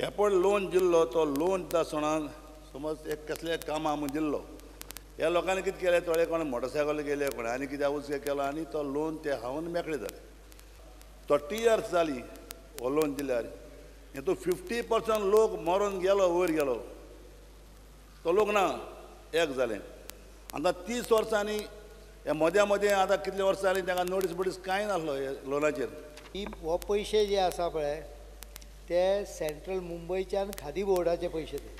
हे पण लोन दिल्लो तो लोन त्या सणान समज एक कसले कामां आमकां दिल्लो ह्या लोकांनी कितें केलें थोडे कोण मोटरसायकल गेले कोण आनी कितें उस केलो आनी तो लोन ते हांवन मेकळे जाले 30 years जाली हो लोन दिल्यार हेतून 50% लोक मरून गेलो वयर गेलो तो लोक ना एक जालें आतां 30 वर्सांनी हे मद्या मदें आतां कितले वर्सां जालीं ताका नोटीस बिटीस कांय नासलो हे लोनाचेर ही हो पयशे जे आसा पळय ते सेंट्रल मुंबयच्यान खादी बोर्डाचे पयशे ते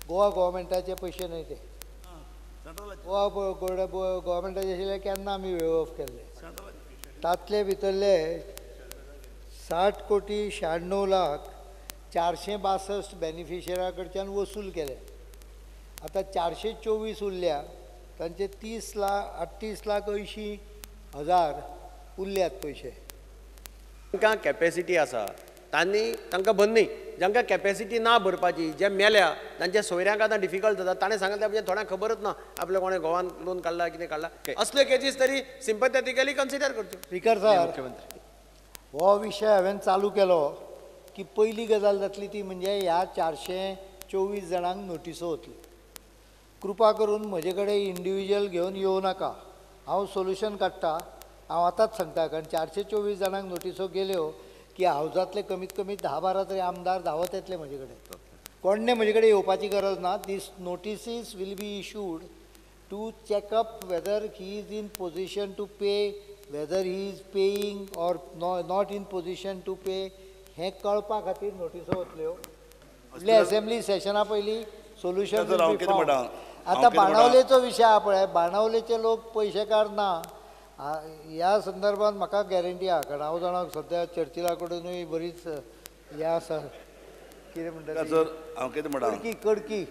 गोवा गव्हर्मेंटाचे पयशे न्हय ते गोवा गव्हर्मेंटाचे आशिल्ले केन्ना आमी वेव ऑफ केल्ले तातले भितरले 60 कोटी 96 लाख 462 बेनिफिशऱ्या कडच्यान वसूल केले आतां 424 उरल्या तांचे 38 लाख 80 हजार उरल्यात पयशे तांकां कॅपेसिटी आसा तांकां बंदी जांकां कॅपेसिटी ना भरपाची जे मेल्या तांच्या सोयऱ्यांक आतां डिफिकल्ट जाता ताणें सांगलें म्हणजे थोड्यांक खबरच ना आपल्या कोणें गोवान लोन काडला कितें काडला असले केसीस तरी सिंपथेटिकली कन्सिडर करच्यो स्पिकर सर हो विशय हांवें चालू केलो की पयली गजाल जातली ती म्हणजे ह्या 424 जाणांक नोटिसो वतल्यो कृपा करून म्हजे कडेन इंडिविज्युअल घेवन येवं नाका हांव सोल्युशन काडटां हांव आतांच सांगता कारण 424 जाणांक नोटिसो गेल्यो की हावजातले कमीत कमी 10-12 तरी आमदार धांवत येतले म्हजे कडेन कोणें म्हजे कडेन येवपाची गरज ना these notices will be issued to check up whether he is in position to pay whether he is paying or not in position to pay हें कळपा खातीर नोटिसो वतल्यो फुडल्या असेंब्ली सेशना पयलीं सोल्युशन आतां बाणावलेचो विशय आहा पळय बाणावलेचे लोक पयशेकार ना ह्या संदर्भात म्हाका गॅरंटी आहा कारण हांव जाणा सद्या चर्चिला कडेनूय बरीच हें आसा कितें म्हणटा सर हांव कितें म्हणटा कडकी